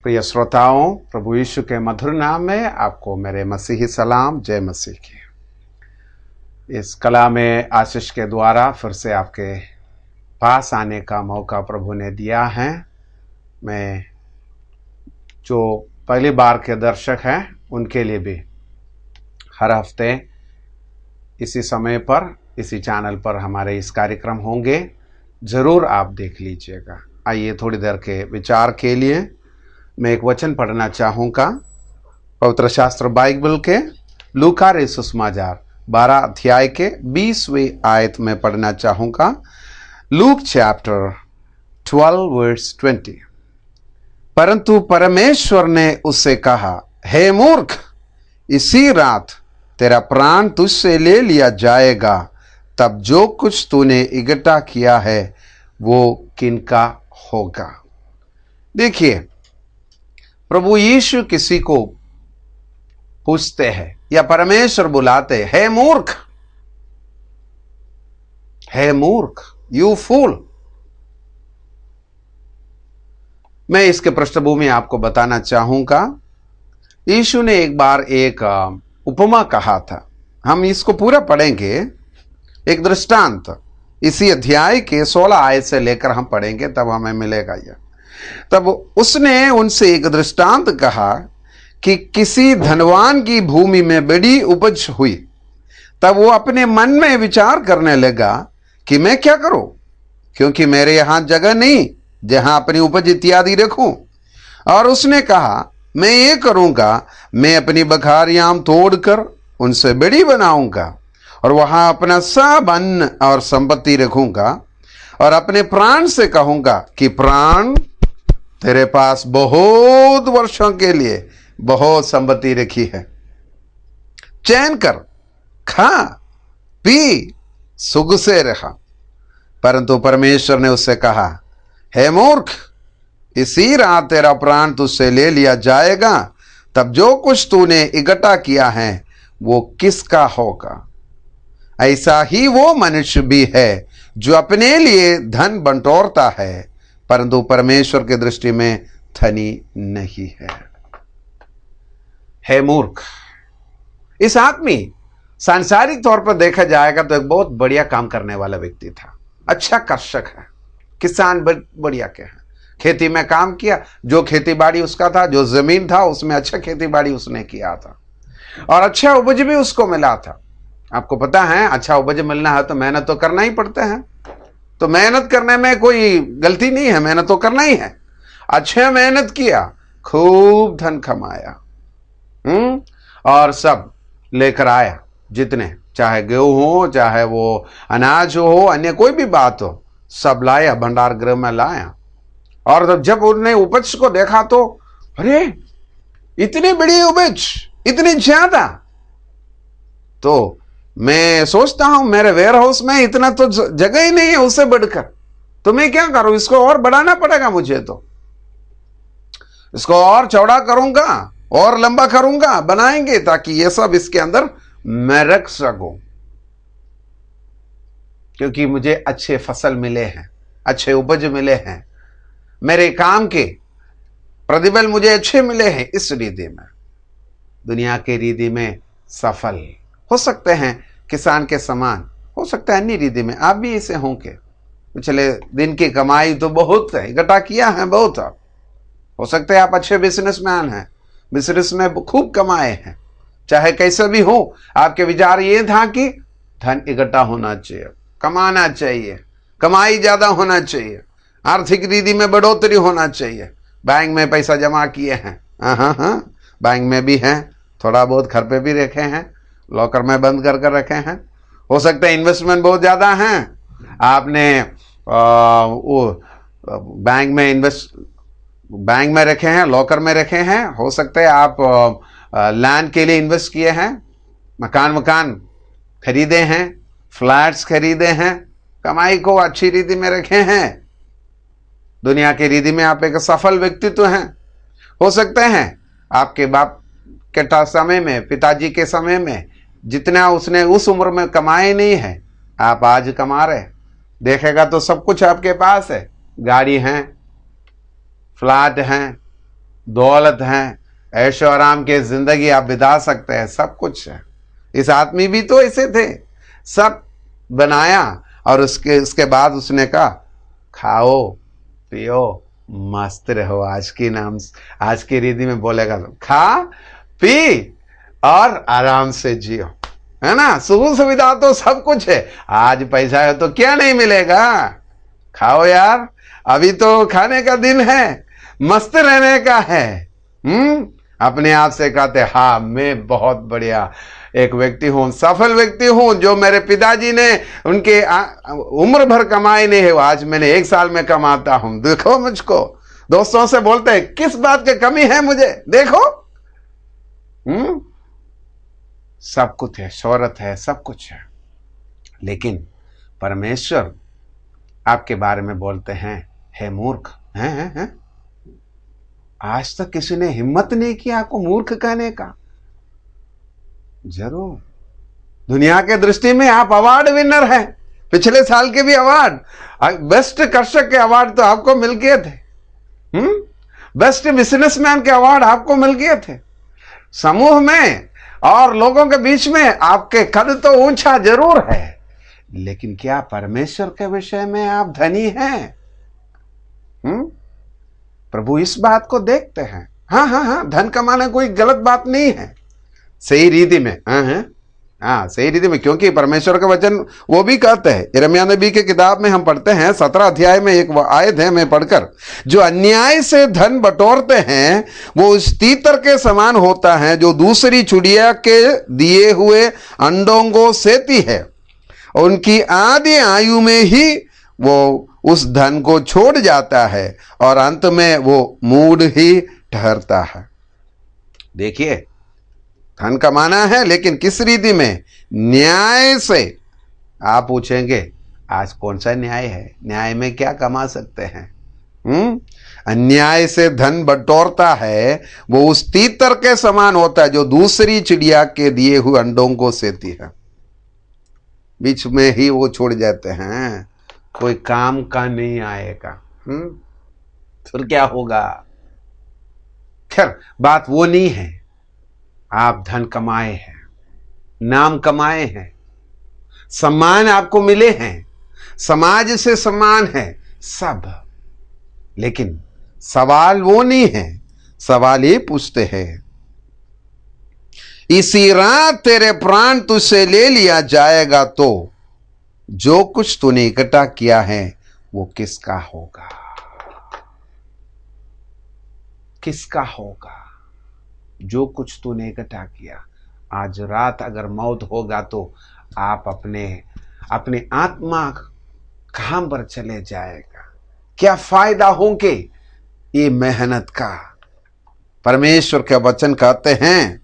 प्रिय श्रोताओं, प्रभु यीशु के मधुर नाम में आपको मेरे मसीही सलाम। जय मसीह की। इस कला में आशीष के द्वारा फिर से आपके पास आने का मौका प्रभु ने दिया है। मैं जो पहली बार के दर्शक हैं उनके लिए भी हर हफ्ते इसी समय पर इसी चैनल पर हमारे इस कार्यक्रम होंगे, ज़रूर आप देख लीजिएगा। आइए थोड़ी देर के विचार के लिए मैं एक वचन पढ़ना चाहूँगा। पवित्र शास्त्र बाइबल के लूका सुसमाचार 12 अध्याय के 20वें आयत में पढ़ना चाहूँगा। Luke chapter 12 verse 20। परंतु परमेश्वर ने उससे कहा, हे मूर्ख, इसी रात तेरा प्राण तुझसे ले लिया जाएगा, तब जो कुछ तूने इकट्ठा किया है वो किनका होगा। देखिए, प्रभु यीशु किसी को पूछते हैं या परमेश्वर बुलाते, हे मूर्ख, हे मूर्ख, यू फूल। मैं इसके पृष्ठभूमि आपको बताना चाहूंगा। यीशु ने एक बार एक उपमा कहा था। हम इसको पूरा पढ़ेंगे। एक दृष्टांत इसी अध्याय के 16 आयत से लेकर हम पढ़ेंगे, तब हमें मिलेगा यह। तब उसने उनसे एक दृष्टांत कहा कि किसी धनवान की भूमि में बड़ी उपज हुई। तब वो अपने मन में विचार करने लगा कि मैं क्या करूं, क्योंकि मेरे यहां जगह नहीं जहां अपनी उपज इत्यादि रखूं। और उसने कहा, मैं ये करूंगा, मैं अपनी बखारियां तोड़कर उनसे बड़ी बनाऊंगा और वहां अपना सब अन्न और संपत्ति रखूंगा और अपने प्राण से कहूंगा कि प्राण, तेरे पास बहुत वर्षों के लिए बहुत संपत्ति रखी है, चैन कर, खा पी, सुख से रहा। परंतु परमेश्वर ने उससे कहा, हे मूर्ख, इसी रात तेरा प्राण तुझसे ले लिया जाएगा, तब जो कुछ तूने इकट्ठा किया है वो किसका होगा। ऐसा ही वो मनुष्य भी है जो अपने लिए धन बंटोरता है, परंतु परमेश्वर की दृष्टि में धनी नहीं है। हे मूर्ख, इस आदमी सांसारिक तौर पर देखा जाएगा तो एक बहुत बढ़िया काम करने वाला व्यक्ति था, अच्छा कृषक है, किसान बढ़िया के हैं, खेती में काम किया, जो खेती बाड़ी उसका था, जो जमीन था उसमें अच्छा खेती बाड़ी उसने किया था और अच्छा उपज भी उसको मिला था। आपको पता है, अच्छा उपज मिलना है तो मेहनत तो करना ही पड़ता है, तो मेहनत करने में कोई गलती नहीं है, मेहनत तो करना ही है। अच्छे मेहनत किया, खूब धन कमाया, और सब लेकर आया, जितने, चाहे गेहूं हो, चाहे वो अनाज हो, अन्य कोई भी बात हो, सब लाया, भंडार गृह में लाया। और जब उन्होंने उपज को देखा तो अरे इतनी बड़ी उपज, इतनी ज्यादा, तो मैं सोचता हूं मेरे वेयर हाउस में इतना तो जगह ही नहीं है उससे बढ़कर, तो मैं क्या करूं, इसको और बढ़ाना पड़ेगा मुझे, तो इसको और चौड़ा करूंगा और लंबा करूंगा, बनाएंगे ताकि ये सब इसके अंदर मैं रख सकूं, क्योंकि मुझे अच्छे फसल मिले हैं, अच्छे उपज मिले हैं, मेरे काम के प्रतिफल मुझे अच्छे मिले हैं। इस रीति में, दुनिया की रीति में सफल हो सकते हैं, किसान के समान हो सकता है, अन्य रीति में आप भी इसे होंगे। पिछले दिन की कमाई तो बहुत है, इकट्ठा किया है बहुत, हो सकता है आप अच्छे बिजनेसमैन हैं, बिजनेस में खूब कमाए हैं, चाहे कैसे भी हो, आपके विचार ये था कि धन इकट्ठा होना चाहिए, कमाना चाहिए, कमाई ज्यादा होना चाहिए, आर्थिक रीति में बढ़ोतरी होना चाहिए, बैंक में पैसा जमा किए हैं, हाँ, बैंक में भी हैं, थोड़ा बहुत घर पे भी रखे हैं, लॉकर में बंद कर कर रखे हैं, हो सकता है इन्वेस्टमेंट बहुत ज़्यादा हैं, आपने वो बैंक में रखे हैं, लॉकर में रखे हैं, हो सकता है आप लैंड के लिए इन्वेस्ट किए हैं, मकान खरीदे हैं, फ्लैट्स खरीदे हैं, कमाई को अच्छी रीति में रखे हैं, दुनिया की रीति में आप एक सफल व्यक्तित्व हैं। हो सकते हैं आपके बाप के समय में, पिताजी के समय में जितना उसने उस उम्र में कमाए नहीं है, आप आज कमा रहे, देखेगा तो सब कुछ आपके पास है, गाड़ी है, फ्लैट हैं, दौलत है, ऐशो आराम के जिंदगी आप बिता सकते हैं, सब कुछ है। इस आदमी भी तो ऐसे थे, सब बनाया और उसके बाद उसने कहा खाओ पियो मस्त रहो। आज की रीति में बोलेगा तो खा पी और आराम से जियो, है ना। सुख सुविधा तो सब कुछ है, आज पैसा है तो क्या नहीं मिलेगा। खाओ यार, अभी तो खाने का दिन है, मस्त रहने का है। अपने आप से कहते हाँ मैं बहुत बढ़िया एक व्यक्ति हूं, सफल व्यक्ति हूं, जो मेरे पिताजी ने उनके उम्र भर कमाई नहीं है, आज मैंने 1 साल में कमाता हूं। देखो मुझको, दोस्तों से बोलते हैं किस बात की कमी है मुझे, देखो। सब कुछ है, शोहरत है, सब कुछ है, लेकिन परमेश्वर आपके बारे में बोलते हैं हे मूर्ख। हैं? आज तक किसी ने हिम्मत नहीं किया आपको मूर्ख कहने का। जरूर दुनिया के दृष्टि में आप अवार्ड विनर हैं, पिछले साल के भी अवार्ड, बेस्ट कर्षक के अवार्ड तो आपको मिल गए थे। बेस्ट बिजनेसमैन के अवार्ड आपको मिल गए थे। समूह में और लोगों के बीच में आपके कद तो ऊंचा जरूर है, लेकिन क्या परमेश्वर के विषय में आप धनी हैं? प्रभु इस बात को देखते हैं। हाँ, धन कमाना कोई गलत बात नहीं है, सही रीति में। हाँ, सही रीति में, क्योंकि परमेश्वर का वचन वो भी कहते हैं। यिर्मयाह नबी के किताब में हम पढ़ते हैं 17 अध्याय में एक आयत है, मैं पढ़कर, जो अन्याय से धन बटोरते हैं वो उस तीतर के समान होता है जो दूसरी चिड़िया के दिए हुए अंडों को सेती है। उनकी आधी आयु में ही वो उस धन को छोड़ जाता है और अंत में वो मूढ़ ही ठहरता है। देखिए, धन कमाना है, लेकिन किस रीति में? न्याय से। आप पूछेंगे आज कौन सा न्याय है, न्याय में क्या कमा सकते हैं? अन्याय से धन बटोरता है वो उस तीतर के समान होता है जो दूसरी चिड़िया के दिए हुए अंडों को सेती है। बीच में ही वो छोड़ जाते हैं, कोई काम का नहीं आएगा। फिर क्या होगा? खैर, बात वो नहीं है। आप धन कमाए हैं, नाम कमाए हैं, सम्मान आपको मिले हैं, समाज से सम्मान है सब, लेकिन सवाल वो नहीं है। सवाल ये पूछते हैं, इसी रात तेरे प्राण तुझसे ले लिया जाएगा तो जो कुछ तूने इकट्ठा किया है वो किसका होगा? किसका होगा? जो कुछ तूने इकट्ठा किया, आज रात अगर मौत होगा तो आप अपने आत्मा कहां पर चले जाएगा? क्या फायदा होंगे ये मेहनत का? परमेश्वर के वचन कहते हैं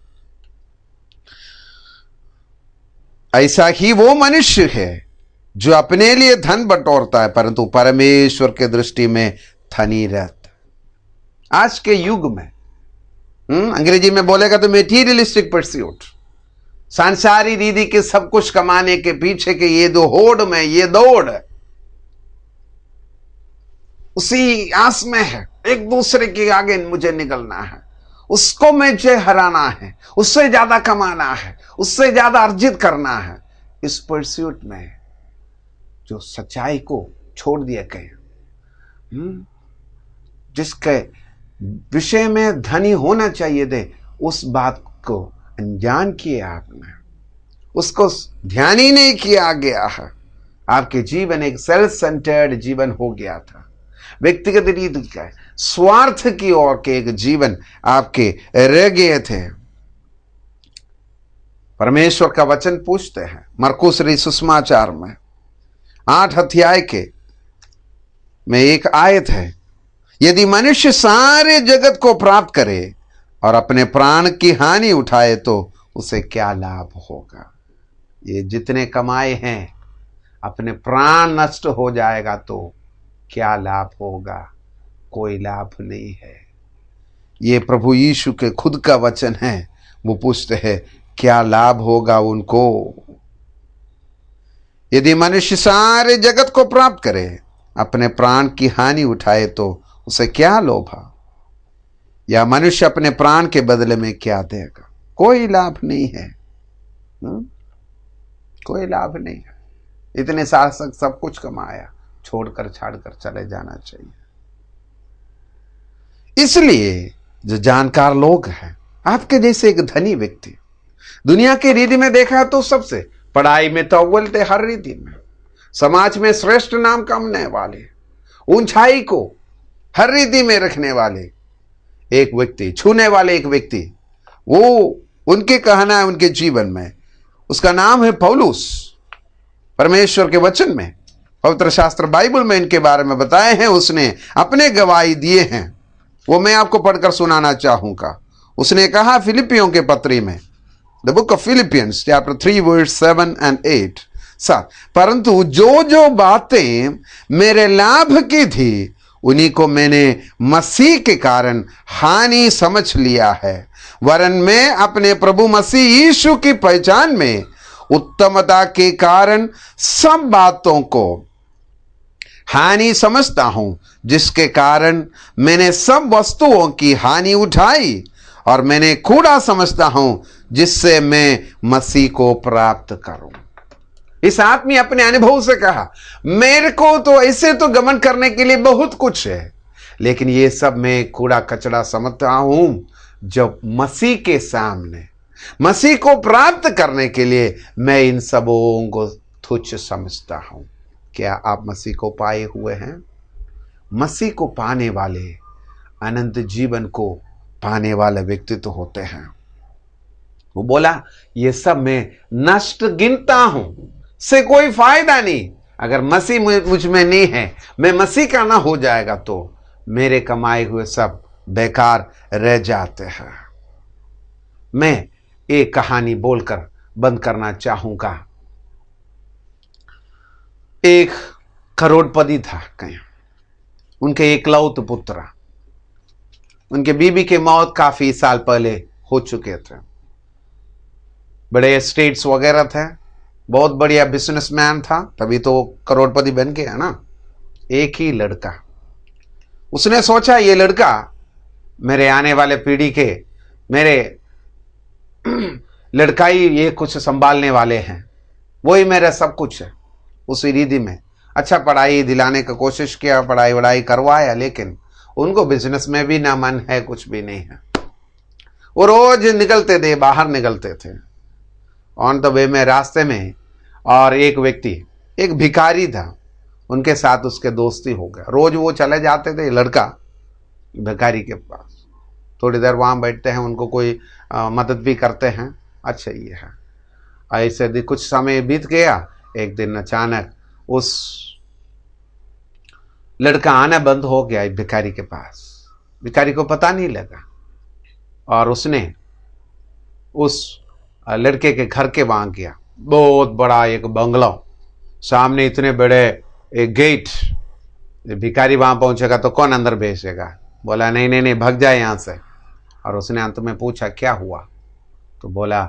ऐसा ही वो मनुष्य है जो अपने लिए धन बटोरता है परंतु परमेश्वर के दृष्टि में धनी रहता। आज के युग में अंग्रेजी में बोलेगा तो मेटीरियलिस्टिक परस्यूट, सांसारी रीति के सब कुछ कमाने के पीछे के ये दो होड़ में ये दौड़ उसी आस में है, एक दूसरे के आगे मुझे निकलना है, उसको मुझे हराना है, उससे ज्यादा कमाना है, उससे ज्यादा अर्जित करना है। इस परस्यूट में जो सच्चाई को छोड़ दिया गए, जिसके विषय में धनी होना चाहिए थे, उस बात को अनजान किया आपने, उसको ध्यान ही नहीं किया गया है। आपके जीवन एक सेल्फ सेंटर्ड जीवन हो गया था, व्यक्तिगत रीति का स्वार्थ की ओर के एक जीवन आपके रह गए थे। परमेश्वर का वचन पूछते हैं मरकुस सुसमाचार में 8 अध्याय के में एक आयत है, यदि मनुष्य सारे जगत को प्राप्त करे और अपने प्राण की हानि उठाए तो उसे क्या लाभ होगा? ये जितने कमाए हैं, अपने प्राण नष्ट हो जाएगा तो क्या लाभ होगा? कोई लाभ नहीं है। ये प्रभु यीशु के खुद का वचन है। वो पूछते हैं क्या लाभ होगा उनको? यदि मनुष्य सारे जगत को प्राप्त करे, अपने प्राण की हानि उठाए तो उसे क्या लोभा? या मनुष्य अपने प्राण के बदले में क्या देगा? कोई लाभ नहीं है। कोई लाभ नहीं है। इतने शासक सब कुछ कमाया, छोड़कर छाड़कर चले जाना चाहिए। इसलिए जो जानकार लोग हैं, आपके जैसे एक धनी व्यक्ति, दुनिया की रीति में देखा तो सबसे पढ़ाई में तो अव्वल थे, हर रीति में समाज में श्रेष्ठ नाम कमाने वाले, ऊंचाई को हर रीति में रखने वाले एक व्यक्ति, छूने वाले एक व्यक्ति, वो उनके कहना है उनके जीवन में, उसका नाम है पौलुस। परमेश्वर के वचन में, पवित्र शास्त्र बाइबल में इनके बारे में बताए हैं, उसने अपने गवाही दिए हैं, वो मैं आपको पढ़कर सुनाना चाहूंगा। उसने कहा फिलिपियों के पत्री में, the book of Philippians chapter 3 verse 7 and 8, परंतु जो जो बातें मेरे लाभ की थी उन्हीं को मैंने मसीह के कारण हानि समझ लिया है, वरन मैं अपने प्रभु मसीह यीशु की पहचान में उत्तमता के कारण सब बातों को हानि समझता हूं, जिसके कारण मैंने सब वस्तुओं की हानि उठाई, और मैंने कूड़ा समझता हूं जिससे मैं मसीह को प्राप्त करूं। इस आदमी अपने अनुभव से कहा, मेरे को तो ऐसे तो गमन करने के लिए बहुत कुछ है, लेकिन ये सब मैं कूड़ा कचड़ा समझता हूं, जब मसीह के सामने मसीह को प्राप्त करने के लिए मैं इन सबों को तुच्छ समझता हूं। क्या आप मसीह को पाए हुए हैं? मसीह को पाने वाले अनंत जीवन को पाने वाले व्यक्ति तो होते हैं। वो बोला, ये सब मैं नष्ट गिनता हूं, से कोई फायदा नहीं। अगर मसीह मुझ में नहीं है, मैं मसीह का ना हो जाएगा तो मेरे कमाए हुए सब बेकार रह जाते हैं। मैं एक कहानी बोलकर बंद करना चाहूंगा। एक करोड़पति था कहीं, उनके एकलौते पुत्र, उनके बीबी की मौत काफी साल पहले हो चुके थे। बड़े एस्टेट्स वगैरह थे, बहुत बढ़िया बिजनेसमैन था, तभी तो करोड़पति बन गया ना। एक ही लड़का, उसने सोचा ये लड़का मेरे आने वाले पीढ़ी के, मेरे लड़का ही ये कुछ संभालने वाले हैं, वही मेरा सब कुछ है। उसी रीति में अच्छा पढ़ाई दिलाने का कोशिश किया, पढ़ाई वढ़ाई करवाया, लेकिन उनको बिजनेस में भी ना मन है, कुछ भी नहीं है। वो रोज निकलते थे, बाहर निकलते थे ऑन द वे में, रास्ते में, और एक व्यक्ति, एक भिखारी था, उनके साथ उसके दोस्ती हो गया। रोज वो चले जाते थे लड़का भिखारी के पास, थोड़ी देर वहाँ बैठते हैं, उनको कोई मदद भी करते हैं। अच्छा ये है, ऐसे कुछ समय बीत गया। एक दिन अचानक उस लड़का आना बंद हो गया भिखारी के पास। भिखारी को पता नहीं लगा, और उसने उस लड़के के घर के वहां गया। बहुत बड़ा एक बंगला, सामने इतने बड़े एक गेट। भिखारी वहां पहुंचेगा तो कौन अंदर भेजेगा? बोला नहीं नहीं नहीं, भाग जाए यहां से। और उसने अंत में पूछा क्या हुआ? तो बोला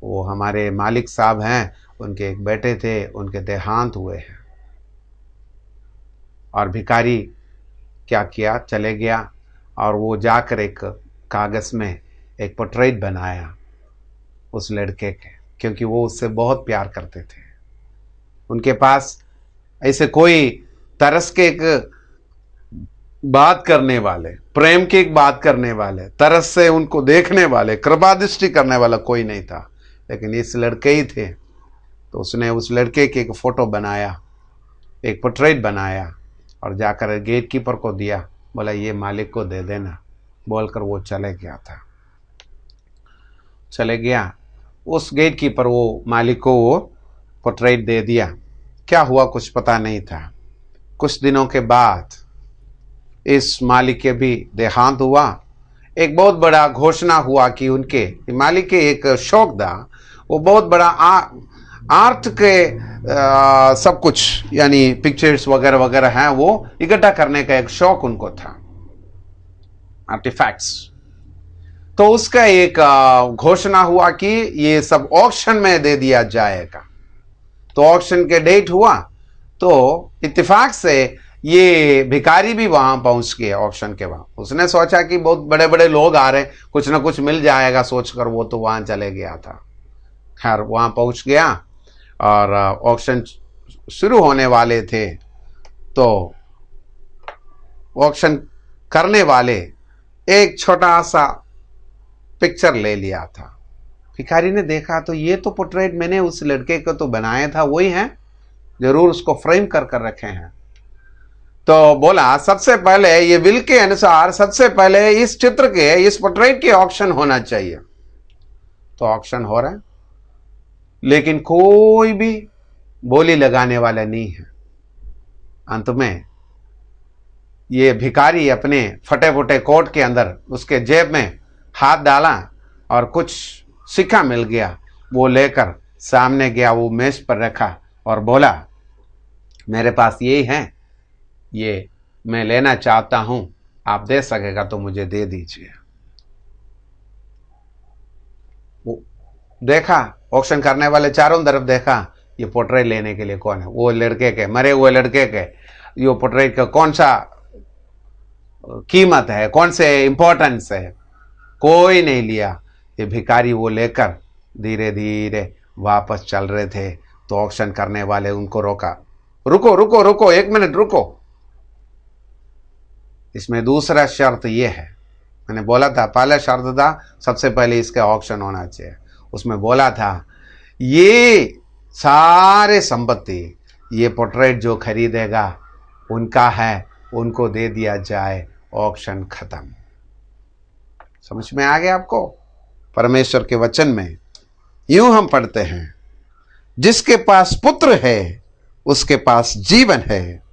वो हमारे मालिक साहब हैं, उनके एक बेटे थे, उनके देहांत हुए हैं। और भिखारी क्या किया, चले गया और वो जाकर एक कागज में एक पोर्ट्रेट बनाया उस लड़के के, क्योंकि वो उससे बहुत प्यार करते थे। उनके पास ऐसे कोई तरस के एक बात करने वाले, प्रेम की एक बात करने वाले, तरस से उनको देखने वाले, कृपा दृष्टि करने वाला कोई नहीं था, लेकिन इस लड़के ही थे। तो उसने उस लड़के की एक फोटो बनाया, एक पोर्ट्रेट बनाया, और जाकर गेट कीपर को दिया। बोला ये मालिक को दे देना, बोलकर वो चले गया था। चले गया उस गेट कीपर, वो मालिक को वो पोर्ट्रेट दे दिया। क्या हुआ कुछ पता नहीं था। कुछ दिनों के बाद इस मालिक के भी देहांत हुआ। एक बहुत बड़ा घोषणा हुआ कि उनके मालिक के एक शौक था, वो बहुत बड़ा आर्ट के सब कुछ, यानी पिक्चर्स वगैरह वगैरह हैं, वो इकट्ठा करने का एक शौक उनको था, आर्टिफैक्ट्स। तो उसका एक घोषणा हुआ कि ये सब ऑक्शन में दे दिया जाएगा। तो ऑक्शन के डेट हुआ, तो इत्तेफाक से ये भिखारी भी वहां पहुंच गया ऑक्शन के वहां। उसने सोचा कि बहुत बड़े बड़े लोग आ रहे, कुछ ना कुछ मिल जाएगा सोचकर वो तो वहां चले गया था। खैर वहां पहुंच गया और ऑक्शन शुरू होने वाले थे तो ऑक्शन करने वाले एक छोटा सा पिक्चर ले लिया था। भिखारी ने देखा तो ये तो पोर्ट्रेट मैंने उस लड़के को तो बनाया था, वही है, जरूर उसको फ्रेम कर कर रखे हैं। तो बोला सबसे पहले ये विल के अनुसार सबसे पहले इस चित्र के, इस पोर्ट्रेट के ऑक्शन होना चाहिए। तो ऑक्शन हो रहा है लेकिन कोई भी बोली लगाने वाला नहीं है। अंत में ये भिखारी अपने फटे फुटे कोट के अंदर उसके जेब में हाथ डाला और कुछ सिक्का मिल गया, वो लेकर सामने गया, वो मेज पर रखा और बोला मेरे पास यही है, ये मैं लेना चाहता हूं, आप दे सकेगा तो मुझे दे दीजिए। वो देखा, ऑक्शन करने वाले चारों तरफ देखा, ये पोर्ट्रेट लेने के लिए कौन है, वो लड़के के, मरे हुए लड़के के, ये पोर्ट्रेट का कौन सा कीमत है, कौन से इंपॉर्टेंस है, कोई नहीं लिया। ये भिखारी वो लेकर धीरे धीरे वापस चल रहे थे तो ऑक्शन करने वाले उनको रोका, रुको रुको रुको, एक मिनट रुको, इसमें दूसरा शर्त ये है। मैंने बोला था पहला शर्त था सबसे पहले इसका ऑक्शन होना चाहिए, उसमें बोला था ये सारे संपत्ति, ये पोर्ट्रेट जो खरीदेगा उनका है, उनको दे दिया जाए, ऑक्शन खत्म। समझ में आ गया आपको? परमेश्वर के वचन में यूं हम पढ़ते हैं, जिसके पास पुत्र है उसके पास जीवन है,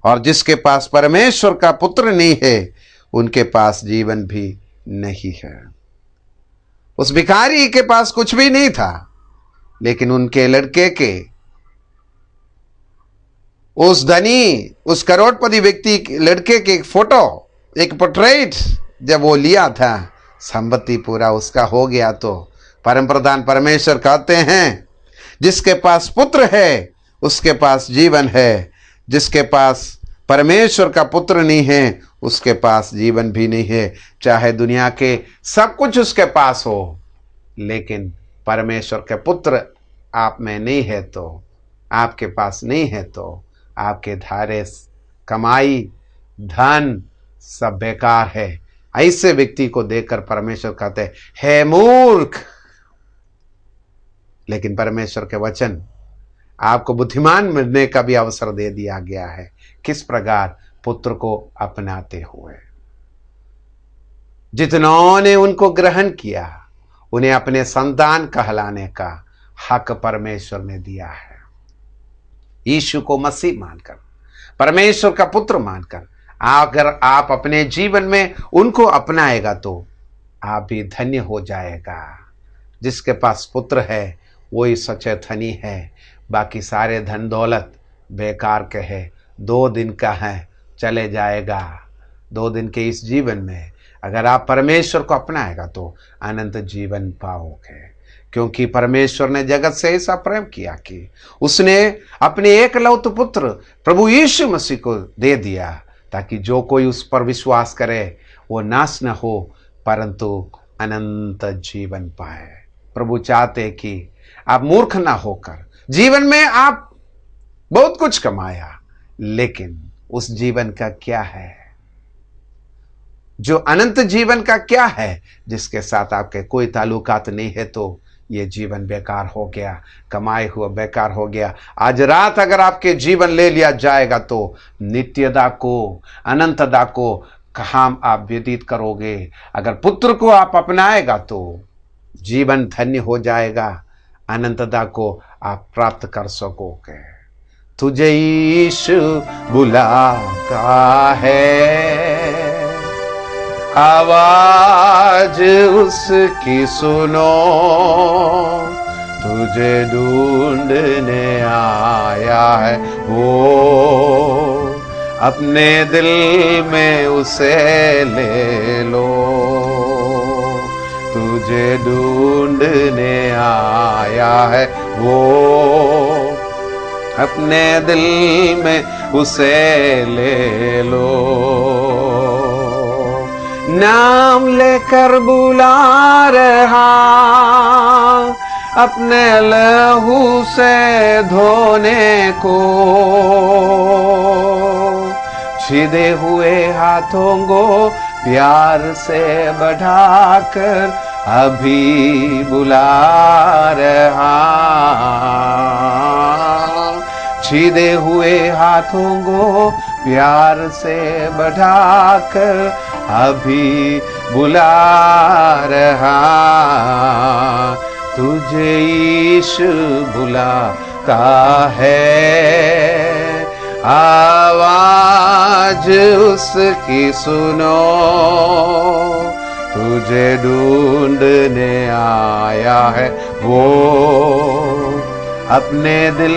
और जिसके पास परमेश्वर का पुत्र नहीं है उनके पास जीवन भी नहीं है। उस भिखारी के पास कुछ भी नहीं था, लेकिन उनके लड़के के, उस धनी, उस करोड़पति व्यक्ति लड़के के फोटो, एक पोर्ट्रेट जब वो लिया था, संपत्ति पूरा उसका हो गया। तो परम प्रधान परमेश्वर कहते हैं जिसके पास पुत्र है उसके पास जीवन है, जिसके पास परमेश्वर का पुत्र नहीं है उसके पास जीवन भी नहीं है। चाहे दुनिया के सब कुछ उसके पास हो, लेकिन परमेश्वर के पुत्र आप में नहीं है तो, आपके पास नहीं है तो, आपके धारे कमाई धन सब बेकार है। ऐसे व्यक्ति को देखकर परमेश्वर कहते हैं मूर्ख। लेकिन परमेश्वर के वचन आपको बुद्धिमान बनने का भी अवसर दे दिया गया है। किस प्रकार? पुत्र को अपनाते हुए। जितनों ने उनको ग्रहण किया उन्हें अपने संतान कहलाने का हक परमेश्वर ने दिया है। यीशु को मसीह मानकर, परमेश्वर का पुत्र मानकर अगर आप अपने जीवन में उनको अपनाएगा तो आप भी धन्य हो जाएगा। जिसके पास पुत्र है वही सच्चे धनी है, बाकी सारे धन दौलत बेकार के है, 2 दिन का है, चले जाएगा। 2 दिन के इस जीवन में अगर आप परमेश्वर को अपनाएगा तो अनंत जीवन पाओगे, क्योंकि परमेश्वर ने जगत से ऐसा प्रेम किया कि उसने अपने एकलौते पुत्र प्रभु यीशु मसीह को दे दिया, ताकि जो कोई उस पर विश्वास करे वो नाश न हो परंतु अनंत जीवन पाए। प्रभु चाहते कि आप मूर्ख ना होकर, जीवन में आप बहुत कुछ कमाया लेकिन उस जीवन का क्या है, जो अनंत जीवन का क्या है, जिसके साथ आपके कोई ताल्लुकात नहीं है, तो ये जीवन बेकार हो गया, कमाए हुआ बेकार हो गया। आज रात अगर आपके जीवन ले लिया जाएगा तो नित्यता को, अनंतता को कहाँ आप व्यतीत करोगे? अगर पुत्र को आप अपनाएगा तो जीवन धन्य हो जाएगा, अनंतता को आप प्राप्त कर सकोगे। तुझे यीशु बुलाता है, आवाज उसकी सुनो, तुझे ढूंढने आया है वो, अपने दिल में उसे ले लो, तुझे ढूंढने आया है वो, अपने दिल में उसे ले लो। नाम लेकर बुला रहा, अपने लहू से धोने को। छिदे हुए हाथों को प्यार से बढ़ाकर अभी बुला रहा। छिदे हुए हाथों को प्यार से बढ़ाकर अभी बुला रहा। तुझे यीशु बुलाता है, आवाज उसकी सुनो। तुझे ढूंढने आया है वो, अपने दिल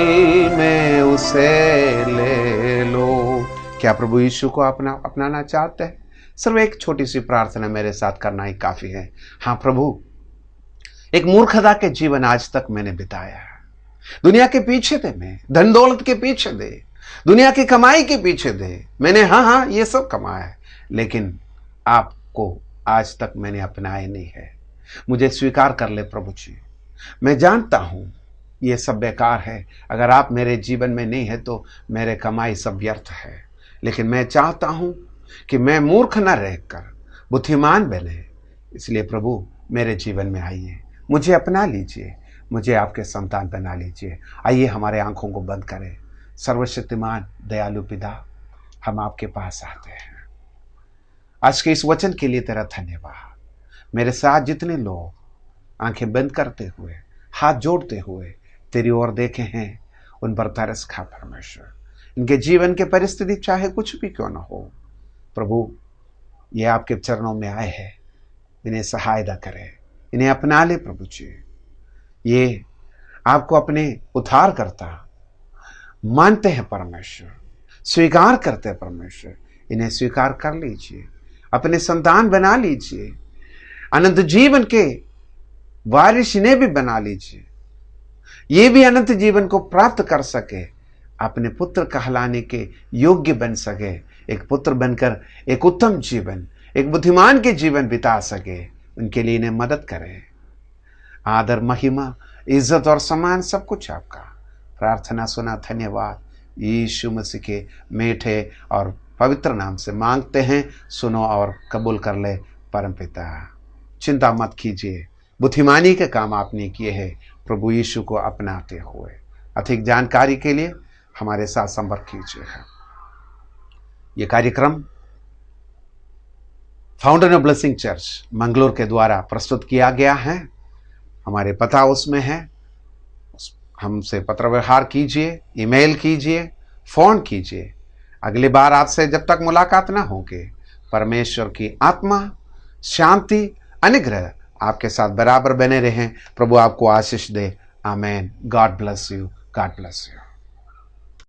में उसे ले लो। क्या प्रभु यीशु को अपनाना चाहते हैं? सिर्फ एक छोटी सी प्रार्थना मेरे साथ करना ही काफी है। हाँ प्रभु, एक मूर्खता के जीवन आज तक मैंने बिताया है। दुनिया के पीछे थे, मैं धन दौलत के पीछे थे, दुनिया की कमाई के पीछे थे। मैंने हाँ ये सब कमाया है, लेकिन आपको आज तक मैंने अपनाया नहीं है। मुझे स्वीकार कर ले प्रभु जी। मैं जानता हूं ये सब बेकार है। अगर आप मेरे जीवन में नहीं है तो मेरे कमाई सब व्यर्थ है। लेकिन मैं चाहता हूं कि मैं मूर्ख न रहकर बुद्धिमान बने। इसलिए प्रभु मेरे जीवन में आइए, मुझे अपना लीजिए, मुझे आपके संतान बना लीजिए। आइए हमारे आंखों को बंद करें। सर्वशक्तिमान दयालु पिता, हम आपके पास आते हैं। आज के इस वचन के लिए तेरा धन्यवाद। मेरे साथ जितने लोग आंखें बंद करते हुए, हाथ जोड़ते हुए तेरी ओर देखे हैं, उन पर तरस खा परमेश्वर। इनके जीवन के परिस्थिति चाहे कुछ भी क्यों ना हो प्रभु, ये आपके चरणों में आए हैं। इन्हें सहायता करें, इन्हें अपना ले प्रभु जी। ये आपको अपने उद्धार करता मानते हैं परमेश्वर, स्वीकार करते हैं परमेश्वर। इन्हें स्वीकार कर लीजिए, अपने संतान बना लीजिए, अनंत जीवन के वारिस इन्हें भी बना लीजिए। ये भी अनंत जीवन को प्राप्त कर सके, अपने पुत्र कहलाने के योग्य बन सके, एक पुत्र बनकर एक उत्तम जीवन, एक बुद्धिमान के जीवन बिता सके। उनके लिए इन्हें मदद करें। आदर, महिमा, इज्जत और सम्मान सब कुछ आपका। प्रार्थना सुना, धन्यवाद। यीशु मसीह के मीठे और पवित्र नाम से मांगते हैं, सुनो और कबूल कर ले परमपिता। चिंता मत कीजिए, बुद्धिमानी के काम आपने किए हैं प्रभु यीशु को अपनाते हुए। अधिक जानकारी के लिए हमारे साथ संपर्क कीजिए। ये कार्यक्रम fountain of blessing church Mangalore के द्वारा प्रस्तुत किया गया है। हमारे पता उसमें है, हमसे पत्र व्यवहार कीजिए, ईमेल कीजिए, फोन कीजिए। अगली बार आपसे जब तक मुलाकात ना होगी, परमेश्वर की आत्मा, शांति, अनुग्रह आपके साथ बराबर बने रहें। प्रभु आपको आशीष दे। आमेन। God bless you. God bless you.